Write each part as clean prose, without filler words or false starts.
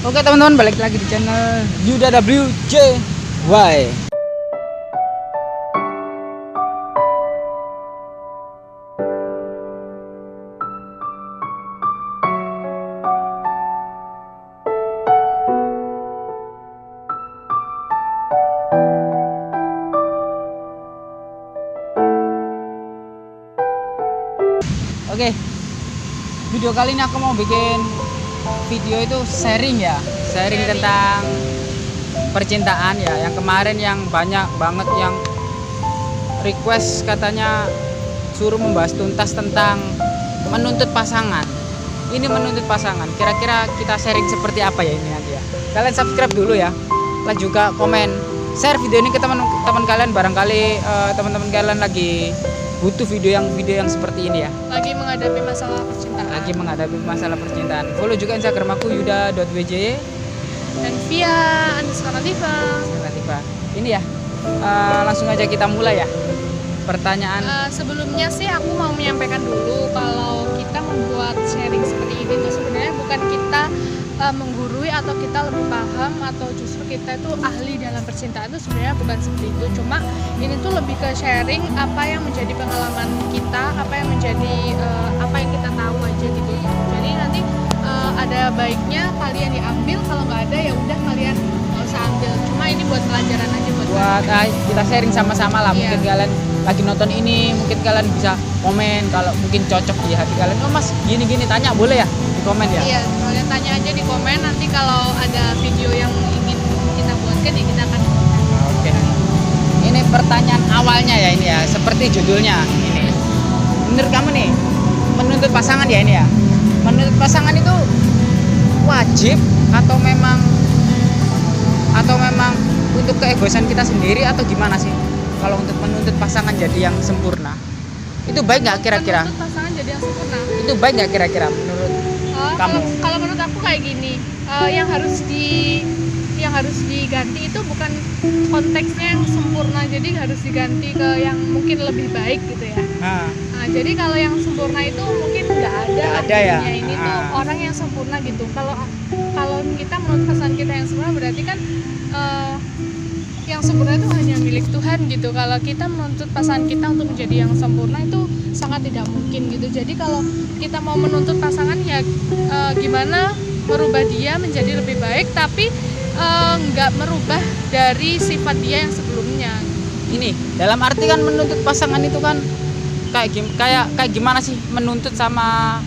Oke teman-teman, balik lagi di channel Yuda WJY. Oke, video kali ini aku mau bikin video itu sharing tentang percintaan ya. Yang kemarin yang banyak banget yang request katanya suruh membahas tuntas tentang menuntut pasangan. Ini menuntut pasangan. Kira-kira kita sharing seperti apa ya ini nanti ya. Kalian subscribe dulu ya. Like juga komen, share video ini ke teman-teman kalian, barangkali teman-teman kalian lagi butuh video yang seperti ini ya. Lagi menghadapi masalah percintaan. Follow juga Instagram aku yuda.wjy dan via _Latifah. Ini ya. Langsung aja kita mulai ya. Pertanyaan. Sebelumnya sih aku mau menyampaikan dulu kalau kita membuat sharing seperti ini tuh sebenarnya bukan kita menggurui atau kita lebih paham atau justru kita itu ahli dalam percintaan, itu sebenarnya bukan seperti itu. Cuma ini tuh lebih ke sharing apa yang menjadi pengalaman kita, apa yang menjadi apa yang kita tahu aja gitu. Jadi nanti ada baiknya kalian diambil, kalau nggak ada ya udah kalian nggak usah ambil. Cuma ini buat pelajaran aja buat kita sharing sama-sama lah. Mungkin kalian lagi nonton ini, mungkin kalian bisa komen kalau mungkin cocok di hati kalian. Oh mas, gini tanya boleh ya di komen ya? Iya, kalian tanya aja di komen. Nanti kalau ada video yang ingin kita buatkan ya kita akan. Oke. Ini pertanyaan awalnya ya ini ya, seperti judulnya ini. Menurut kamu nih, menuntut pasangan ya ini ya. Menuntut pasangan itu wajib atau memang untuk keegoisan kita sendiri atau gimana sih? Kalau untuk menuntut pasangan jadi yang sempurna, itu baik nggak kira-kira? Menuntut pasangan jadi yang sempurna. Itu baik nggak kira-kira menurut kamu? Kalau menurut aku kayak gini, yang harus diganti itu bukan konteksnya yang sempurna, jadi harus diganti ke yang mungkin lebih baik gitu ya. Nah, jadi kalau yang sempurna itu mungkin nggak ada ya. Ini tuh orang yang sempurna gitu. Kalau kita menurut pasangan kita yang sempurna berarti kan yang sempurna itu hanya milik Tuhan gitu. Kalau kita menuntut pasangan kita untuk menjadi yang sempurna itu sangat tidak mungkin gitu. Jadi kalau kita mau menuntut pasangan ya gimana merubah dia menjadi lebih baik, tapi nggak merubah dari sifat dia yang sebelumnya. Ini dalam arti kan menuntut pasangan itu kan kayak gimana sih? Menuntut sama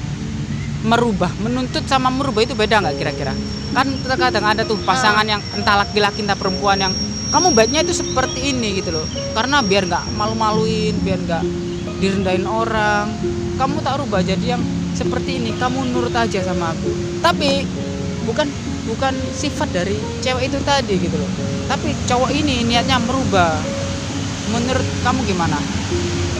merubah. Menuntut sama merubah itu beda nggak kira-kira? Kan terkadang ada tuh pasangan yang entah laki-laki entah perempuan yang kamu baiknya itu seperti ini gitu loh, karena biar nggak malu-maluin, biar nggak direndahin orang, kamu tak rubah jadi yang seperti ini, kamu nurut aja sama aku. Tapi bukan sifat dari cewek itu tadi gitu loh, tapi cowok ini niatnya merubah. Menurut kamu gimana?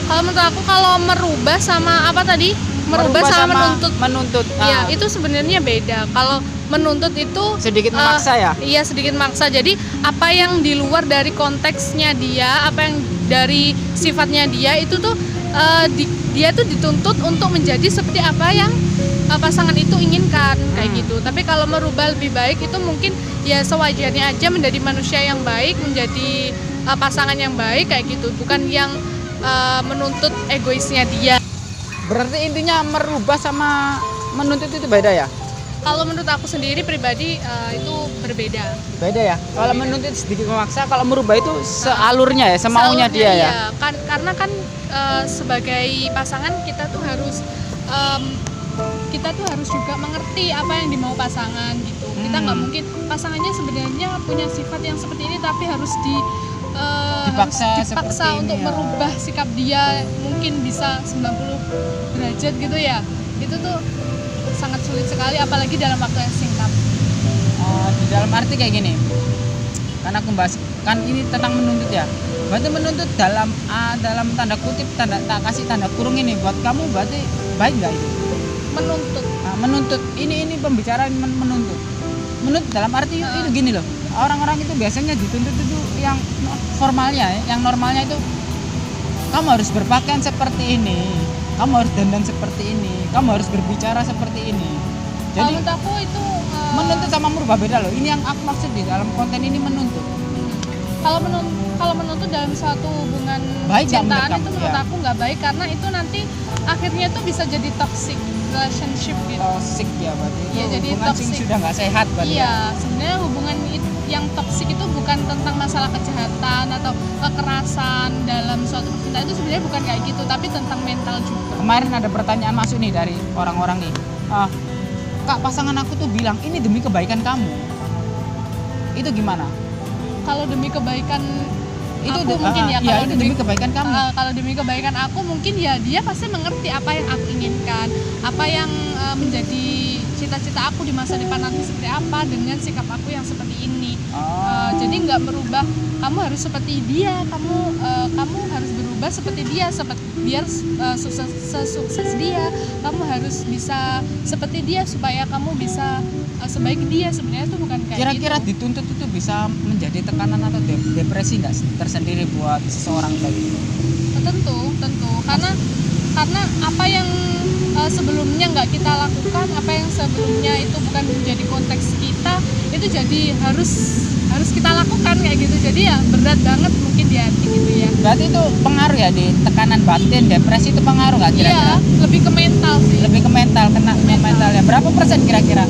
Kalau menurut aku, kalau merubah sama apa tadi? Merubah sama menuntut. Iya, itu sebenarnya beda. Kalau menuntut itu sedikit memaksa ya? Iya, sedikit maksa. Jadi apa yang di luar dari konteksnya dia, apa yang dari sifatnya dia itu tuh dia tuh dituntut untuk menjadi seperti apa yang pasangan itu inginkan kayak gitu. Tapi kalau merubah lebih baik itu mungkin ya sewajarnya aja menjadi manusia yang baik, menjadi pasangan yang baik kayak gitu. Bukan yang menuntut egoisnya dia. Berarti intinya merubah sama menuntut itu beda ya? Kalau menurut aku sendiri pribadi itu berbeda. Beda ya? Kalau menuntut sedikit memaksa, kalau merubah itu sealurnya ya, semaunya dia ya? Iya. Karena kan sebagai pasangan kita tuh harus juga mengerti apa yang dimau pasangan gitu. Kita nggak mungkin pasangannya sebenarnya punya sifat yang seperti ini tapi harus dipaksa untuk merubah sikap dia, mungkin bisa 90 derajat gitu ya. Itu tuh sangat sulit sekali, apalagi dalam waktu yang singkat. Di dalam arti kayak gini, karena aku bahas kan ini tentang menuntut ya. Berarti menuntut dalam tanda kutip, tak kasih tanda kurung ini buat kamu berarti baik nggak itu? Menuntut ini pembicaraan menuntut dalam arti itu gini loh. Orang-orang itu biasanya dituntut itu yang formalnya, yang normalnya itu kamu harus berpakaian seperti ini, kamu harus dandan seperti ini, kamu harus berbicara seperti ini. Jadi menurut aku itu Menuntut sama merubah beda loh. Ini yang aku maksud di dalam konten ini menuntut. Kalau menuntut dalam suatu hubungan Baik nggak cintaan menurut itu kamu? menurut Ya. aku nggak baik, karena itu nanti akhirnya tuh bisa jadi toxic relationship gitu. Toxic ya berarti. Iya, Itu jadi hubungan sing toxic. sudah nggak sehat berarti. Iya, sebenarnya hubungan yang toksik itu bukan tentang masalah kejahatan atau kekerasan dalam suatu percintaan, itu sebenarnya bukan kayak gitu, tapi tentang mental juga. Kemarin ada pertanyaan masuk nih dari orang-orang nih. Kak, pasangan aku tuh bilang ini demi kebaikan kamu. Itu gimana? Kalau demi kebaikan Itu aku mungkin ya, iya, kalau itu demi kebaikan kamu. kalau demi kebaikan aku mungkin ya dia pasti mengerti apa yang aku inginkan, apa yang menjadi cita-cita aku di masa depan nanti seperti apa dengan sikap aku yang seperti ini. Jadi nggak merubah kamu harus seperti dia, kamu harus berubah seperti dia, biar sukses dia, kamu harus bisa seperti dia supaya kamu bisa sebaik dia. Sebenarnya itu bukan kayak Kira-kira gitu. dituntut itu bisa menjadi tekanan atau depresi nggak tersendiri buat seseorang tadi? Tentu karena apa yang sebelumnya nggak kita lakukan, apa yang sebelumnya itu bukan menjadi konteks kita, itu jadi harus kita lakukan kayak gitu. Jadi ya berat banget mungkin di hati gitu ya. Berarti itu pengaruh ya di tekanan batin, depresi itu pengaruh nggak kira-kira? Iya, lebih ke mental sih. Lebih ke mental, kena mental ya. Berapa persen kira-kira?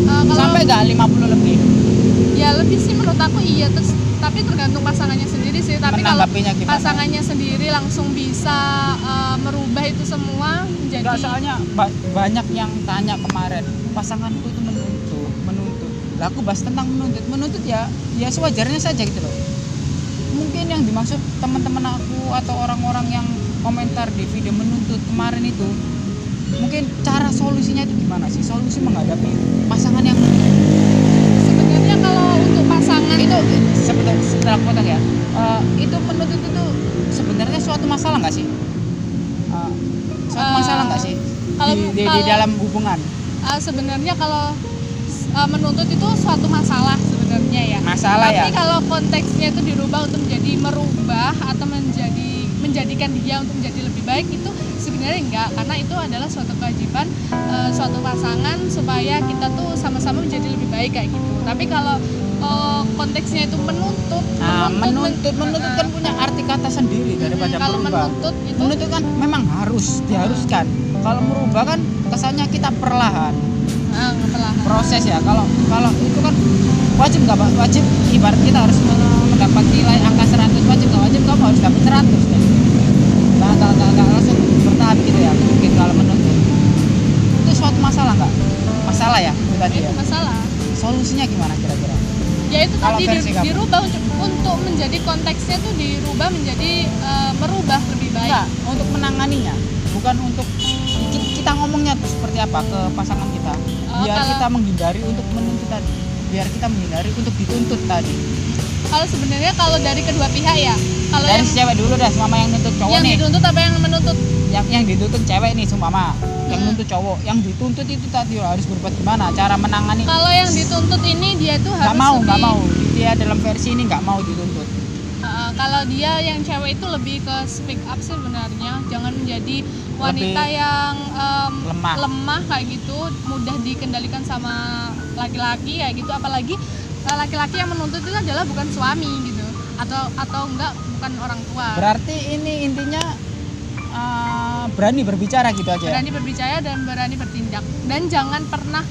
Kalau Sampai nggak 50 lebih? ya lebih sih menurut aku iya, tapi tergantung pasangannya sendiri sih. Tapi kalau Menanggapinya gimana? pasangannya sendiri langsung bisa merubah itu semua menjadi Enggak, soalnya banyak yang tanya kemarin, pasanganku itu menuntut. Lah aku bahas tentang menuntut ya sewajarnya saja gitu loh. Mungkin yang dimaksud teman-teman aku atau orang-orang yang komentar di video menuntut kemarin itu, mungkin cara solusinya itu gimana sih? Solusi menghadapi pasangan yang sebenarnya kalau untuk pasangan itu setelah potong ya, itu menuntut itu sebenarnya suatu masalah nggak sih? Suatu masalah nggak sih di dalam hubungan? Sebenarnya kalau menuntut itu suatu masalah sebenarnya ya. Masalah Tapi ya. kalau konteksnya itu dirubah untuk menjadi merubah atau menjadikan dia untuk menjadi lebih baik, itu sebenarnya enggak, karena itu adalah suatu kewajiban suatu pasangan supaya kita tuh sama-sama menjadi lebih baik kayak gitu. Tapi kalau konteksnya itu menuntut Kan punya arti kata sendiri daripada kalau merubah. menuntut Kan memang diharuskan. Kalau merubah kan kesannya kita perlahan proses ya. Kalau itu kan wajib nggak wajib, ibarat kita harus mendapat nilai angka 100, wajib nggak wajib kamu harus dapat 100 kan. Nggak langsung bertahap gitu ya. Mungkin kalau menuntut itu suatu masalah nggak? Masalah ya itu tadi ya. itu masalah. Solusinya gimana kira-kira? Ya itu Kalau tadi versi kamu? dirubah untuk menjadi konteksnya tuh dirubah menjadi merubah lebih baik. Enggak, untuk menanganinya, bukan untuk kita ngomongnya tuh seperti apa ke pasangan kita. Biar kita menghindari untuk menuntut tadi. Biar kita menghindari untuk dituntut tadi. Kalau sebenarnya kalau dari kedua pihak ya, kalau Dari yang si cewek dulu dah, sama yang nuntut cowok yang nih. dituntut apa yang menuntut? Yang dituntut cewek nih sumpama. Yang nuntut cowok, yang dituntut itu tadi harus berbuat gimana? Cara menangani. Kalau yang dituntut ini dia tuh harus Nggak mau. Dia dalam versi ini nggak mau dituntut. Kalau dia yang cewek itu lebih ke speak up sih sebenarnya. Jangan menjadi wanita yang lemah kayak gitu, mudah dikendalikan sama laki-laki kayak gitu. Apalagi laki-laki yang menuntut itu adalah bukan suami gitu, atau enggak bukan orang tua. Berarti ini intinya berani berbicara gitu aja. Berani berbicara dan berani bertindak, dan jangan pernah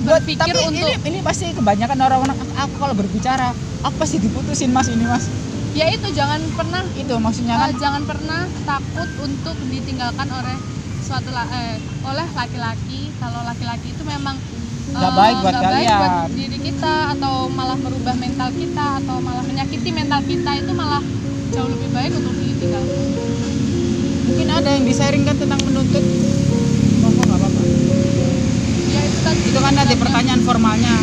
berpikir tapi untuk ini pasti kebanyakan orang-orang, aku kalau berbicara aku pasti diputusin mas. ya itu jangan pernah Itu maksudnya kan jangan pernah takut untuk ditinggalkan oleh oleh laki-laki. Kalau laki-laki itu memang nggak baik buat nggak baik kalian. buat diri kita, atau malah merubah mental kita, atau malah menyakiti mental kita, itu malah jauh lebih baik untuk ditinggalkan. Mungkin ada yang disaringkan tentang menuntut, monggo nggak apa-apa. Ya itu tadi. Itu kan ada pertanyaan formalnya.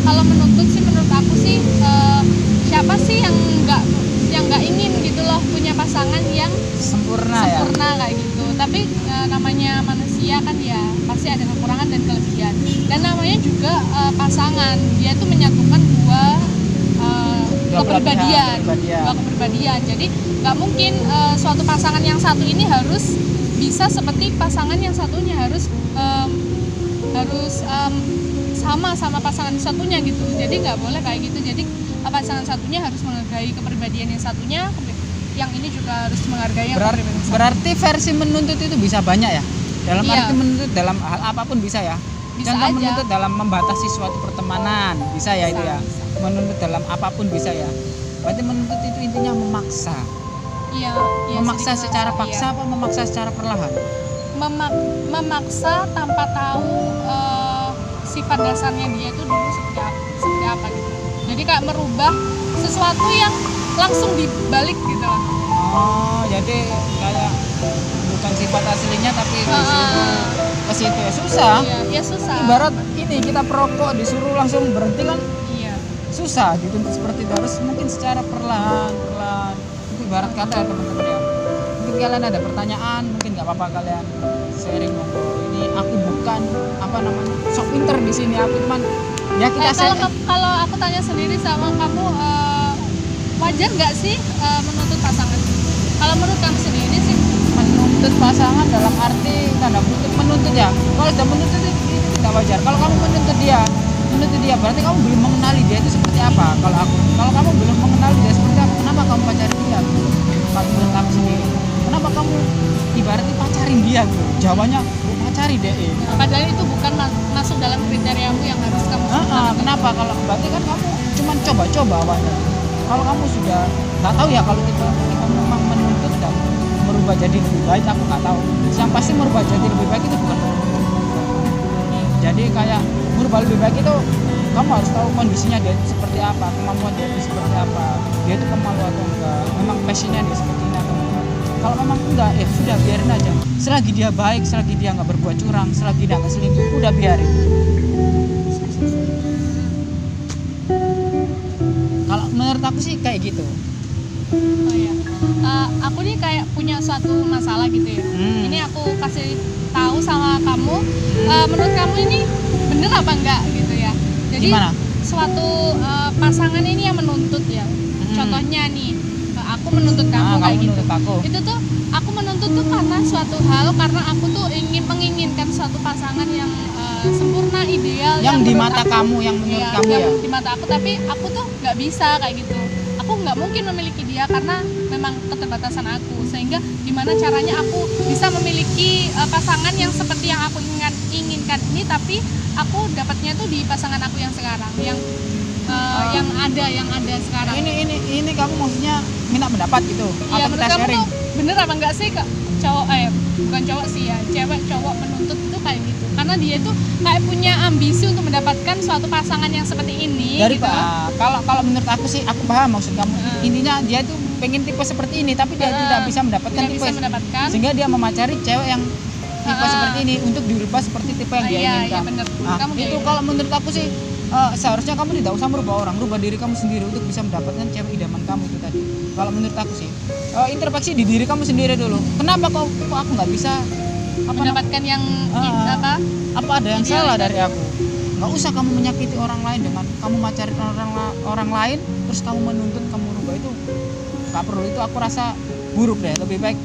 Kalau menuntut sih menurut aku sih siapa sih yang nggak ingin gitu loh punya pasangan yang Sempurna kayak gitu. Tapi namanya manusia kan ya pasti ada kekurangan dan kelebihan. Dan namanya juga pasangan, dia tuh menyatukan dua kepribadian. Jadi nggak mungkin suatu pasangan yang satu ini harus bisa seperti pasangan yang satunya, harus harus sama pasangan satunya gitu. Jadi nggak boleh kayak gitu. Jadi pasangan satunya harus menghargai kepribadian yang satunya, yang ini juga harus menghargai yang kepribadian yang satunya. Berarti versi menuntut itu bisa banyak ya? Dalam Iya. arti menuntut dalam hal apapun bisa ya? Bisa Contoh aja. menuntut dalam membatasi suatu pertemanan bisa ya itu Bisa, ya? bisa. Menuntut dalam apapun bisa ya? Berarti menuntut itu intinya memaksa. Iya, Memaksa sedikit secara memaksa, paksa iya. apa memaksa secara perlahan? Memaksa tanpa tahu sifat dasarnya dia itu dulu seperti apa gitu. Jadi kayak merubah sesuatu yang langsung dibalik gitu lah. Oh, jadi kayak bukan sifat aslinya tapi disuruh ke situ ya susah. Iya, ya susah. Ibarat ini kita perokok disuruh langsung berhenti kan Iya. susah dituntut seperti itu, harus mungkin secara perlahan. Itu ibarat kata ya teman-teman ya. Mungkin kalian ada pertanyaan, mungkin nggak apa-apa kalian sharing monggo. Ini aku bukan apa namanya sok pinter di sini, aku cuman ya kita Kalau aku tanya sendiri sama kamu, wajar nggak sih menuntut pasangan? Kalau menurut kamu sendiri sih, menuntut pasangan dalam arti tanda kutip menuntut ya. Kalau sudah menuntut itu tidak wajar. Kalau kamu menuntut dia berarti kamu belum mengenali dia itu seperti apa. Kalau kamu belum mengenali dia seperti apa, kenapa kamu pacarin dia? Kalau menurut aku sendiri, kenapa kamu ibaratnya pacarin dia gitu? Jawabannya pacari deh. padahal itu bukan masuk dalam kriteriamu yang harus kamu sukai. Kenapa? Kalau berarti kan kamu cuma coba-coba awalnya. Kalau kamu sudah nggak tahu ya kalau kita memang menuntut dan merubah jadi lebih baik, aku nggak tahu. Yang pasti merubah jadi lebih baik itu bukan menuntut. Jadi kayak merubah lebih baik itu kamu harus tahu kondisinya dia itu seperti apa, kemampuan dia itu seperti apa, dia itu pemalu atau enggak, memang passionnya dia seperti ini atau enggak. Kalau memang enggak, ya sudah biarin aja. Selagi dia baik, selagi dia nggak berbuat curang, selagi dia nggak selingkuh, udah biarin. Kalau menurut aku sih kayak gitu. Oh iya. Aku nih kayak punya suatu masalah gitu ya. Ini aku kasih tahu sama kamu. Menurut kamu ini bener apa enggak gitu ya? Jadi Gimana? suatu pasangan ini yang menuntut ya. Contohnya nih, aku menuntut kamu kayak kamu gitu. menuntut aku. Itu tuh aku menuntut tuh karena suatu hal, karena aku tuh menginginkan suatu pasangan yang sempurna, ideal. Yang di menurut mata aku- kamu, yang menurut Iya, kamu yang ya. di mata aku, tapi aku tuh nggak bisa kayak gitu. Aku nggak mungkin memiliki dia karena memang keterbatasan aku, sehingga gimana caranya aku bisa memiliki pasangan yang seperti yang aku inginkan ini, tapi aku dapatnya tuh di pasangan aku yang sekarang, yang ada sekarang. Ini kamu maksudnya minta pendapat gitu? Iya, Atau menurut kita kamu sharing? tuh bener apa enggak sih Kak? Bukan cowok sih ya, cewek cowok menuntut itu kayak gitu, karena dia itu kayak punya ambisi untuk mendapatkan suatu pasangan yang seperti ini Dari gitu. kalau menurut aku sih, aku paham maksud kamu. Intinya dia tuh pengen tipe seperti ini, tapi dia tidak bisa mendapatkan Tidak tipe, bisa mendapatkan. sehingga dia memacari cewek yang tipe seperti ini untuk dirubah seperti tipe yang dia Iya, inginkan. bener. Nah, Kamu kayak itu gitu. kalau menurut aku sih seharusnya kamu tidak usah merubah orang, rubah diri kamu sendiri untuk bisa mendapatkan cewek idaman kamu itu tadi. Kalau menurut aku sih, introspeksi di diri kamu sendiri dulu. Kenapa kok aku nggak bisa Mendapatkan yang apa ada yang Ideal salah itu. dari aku? Nggak usah kamu menyakiti orang lain dengan kamu macarin orang lain, terus kamu menuntut kamu rubah, itu nggak perlu. Itu aku rasa buruk deh. Lebih baik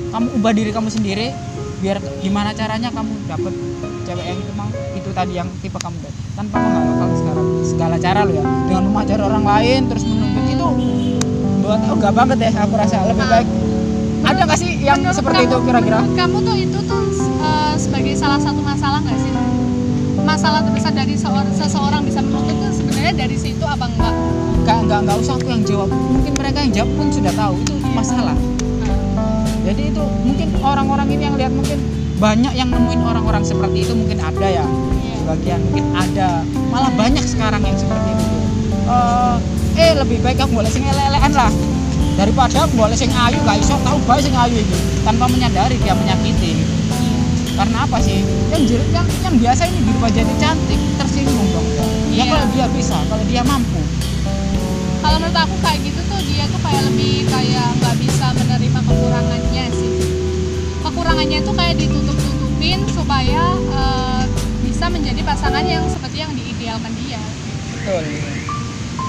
kamu ubah diri kamu sendiri, biar gimana caranya kamu dapet cewek yang itu tadi yang tipe kamu deh, tanpa menghalalkan segala cara lo ya, dengan memacari orang lain terus menuntut, itu buat enggak banget deh. Aku rasa lebih baik. Ada nggak sih yang menurut seperti kamu, itu kira-kira? menurut kamu tuh itu tuh sebagai salah satu masalah nggak sih? Masalah terbesar dari seseorang bisa menuntut tuh sebenarnya dari situ apa enggak? Enggak usah aku yang jawab, mungkin mereka yang jawab pun sudah tahu itu masalah. Jadi itu mungkin orang-orang ini yang lihat, mungkin banyak yang nemuin orang-orang seperti itu, mungkin ada ya, sebagian mungkin ada, malah banyak sekarang yang seperti itu. Lebih baik aku boleh sing elek-elekan lah daripada aku boleh sing ayu, gak iso tahu bae sing ayu itu tanpa menyadari dia menyakiti. Karena apa sih? Yang biasa ini dirubah jadi cantik, tersinggung dong. Ya kalau dia bisa, kalau dia mampu. Kalau menurut aku kayak gitu tuh dia tuh kayak lebih kayak nggak bisa menerima kekurangannya sih. Kekurangannya itu kayak ditutup-tutupin supaya bisa menjadi pasangan yang seperti yang diidealkan dia. Betul.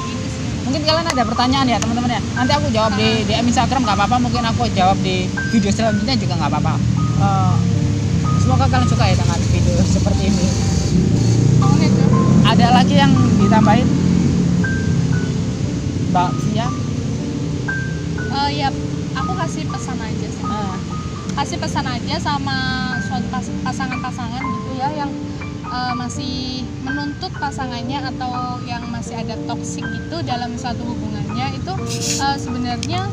Gitu sih. Mungkin kalian ada pertanyaan ya teman-teman ya. Nanti aku jawab di DM Instagram nggak apa-apa. Mungkin aku jawab di video selanjutnya juga nggak apa-apa. Semoga kalian suka ya dengan video seperti ini. yang ditambahin Mbak Via? Ya aku kasih pesan aja sih. Kasih pesan aja sama suatu pasangan-pasangan gitu ya yang masih menuntut pasangannya atau yang masih ada toksik gitu dalam suatu hubungannya itu sebenarnya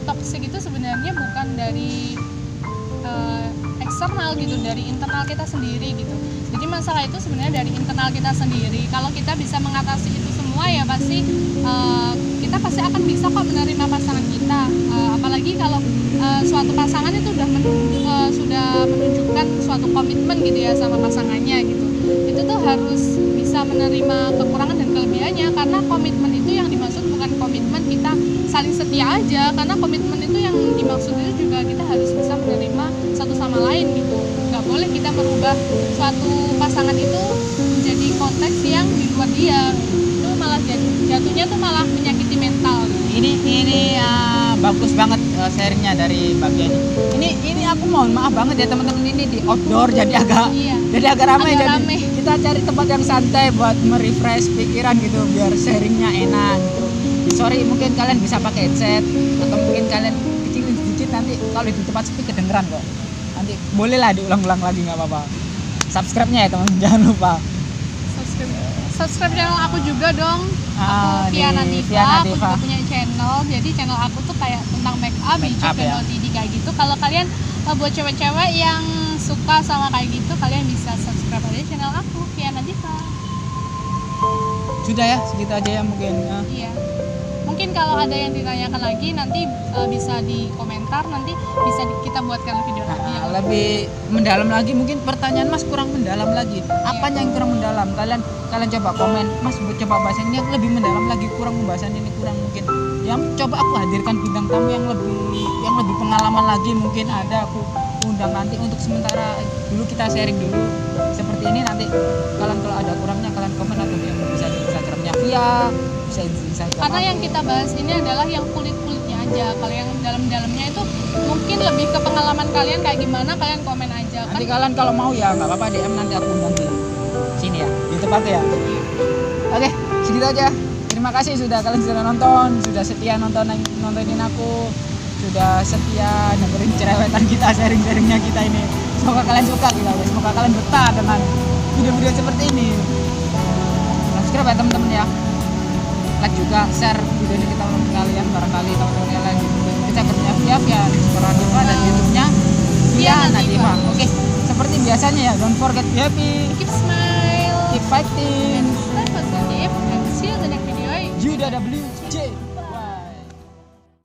toksik itu sebenarnya bukan dari eksternal gitu, dari internal kita sendiri gitu. Jadi masalah itu sebenarnya dari internal kita sendiri. Kalau kita bisa mengatasi itu semua ya pasti kita pasti akan bisa kok menerima pasangan kita. Apalagi kalau suatu pasangan itu sudah menunjukkan suatu komitmen gitu ya sama pasangannya gitu. Itu tuh harus bisa menerima kekurangan dan kelebihannya, karena komitmen itu yang dimaksud bukan komitmen kita saling setia aja, karena komitmen itu yang dimaksud itu juga kita harus bisa menerima satu sama lain gitu. Nggak boleh kita merubah suatu pasangan itu menjadi konteks yang di luar dia, itu malah jatuhnya tuh malah menyakiti mental. Ini bagus banget sharingnya dari Mbak Bia ini aku mohon maaf banget ya teman-teman, ini di outdoor jadi agak ramai, jadi rame. kita cari tempat yang santai buat merefresh pikiran gitu biar sharingnya enak gitu. Sorry mungkin kalian bisa pakai headset atau mungkin kalian kecilin sedikit, nanti kalau di tempat sepi kedengeran kok, nanti bolehlah diulang-ulang lagi nggak apa-apa. Subscribe-nya ya teman-teman, jangan lupa subscribe channel aku juga dong. Aku Viana Diva, aku juga punya channel. Jadi channel aku tuh kayak tentang make up, hijab, dan OOTD kayak gitu. Kalau kalian buat cewek-cewek yang suka sama kayak gitu, kalian bisa subscribe aja channel aku, Viana Diva. Sudah ya, segitu aja ya mungkin. Iya. Mungkin kalau ada yang ditanyakan lagi nanti bisa di komentar, nanti bisa kita buatkan video lagi. Lebih mendalam lagi, mungkin pertanyaan Mas kurang mendalam lagi. Apanya yang kurang mendalam? Kalian coba komen, Mas coba bahasan ini yang lebih mendalam lagi, kurang pembahasan ini kurang mungkin. Yang coba aku hadirkan bintang tamu yang lebih pengalaman lagi, mungkin ada aku undang nanti. Untuk sementara dulu kita sharing dulu seperti ini, nanti kalian kalau ada kurangnya kalian komen atau yang bisa di Instagramnya Via, bisa di Instagram. Karena yang kita bahas ini adalah yang kulit-kulitnya aja. Kalau yang dalam-dalamnya itu mungkin lebih ke pengalaman kalian kayak gimana, kalian komen aja kan. Nanti kalian kalau mau ya nggak apa-apa DM, nanti aku undang di sini ya, di tempat ya. Oke, segitu aja. Terima kasih kalian sudah nonton, sudah setia nontonin aku, sudah setia dengerin cerewetan kita, sharing-sharingnya kita ini. Semoga kalian suka gitu, semoga kalian betah dengan video-video seperti ini. Subscribe ya teman-teman ya. Like juga, share video ini ke teman-teman kalian, barangkali teman-teman kalian Instagramnya Via Diva dan YouTube-nya Viana Diva. Oke, seperti biasanya ya, don't forget be happy, Keep smile, keep fighting, stay positive, and see you in the next video. UWJ.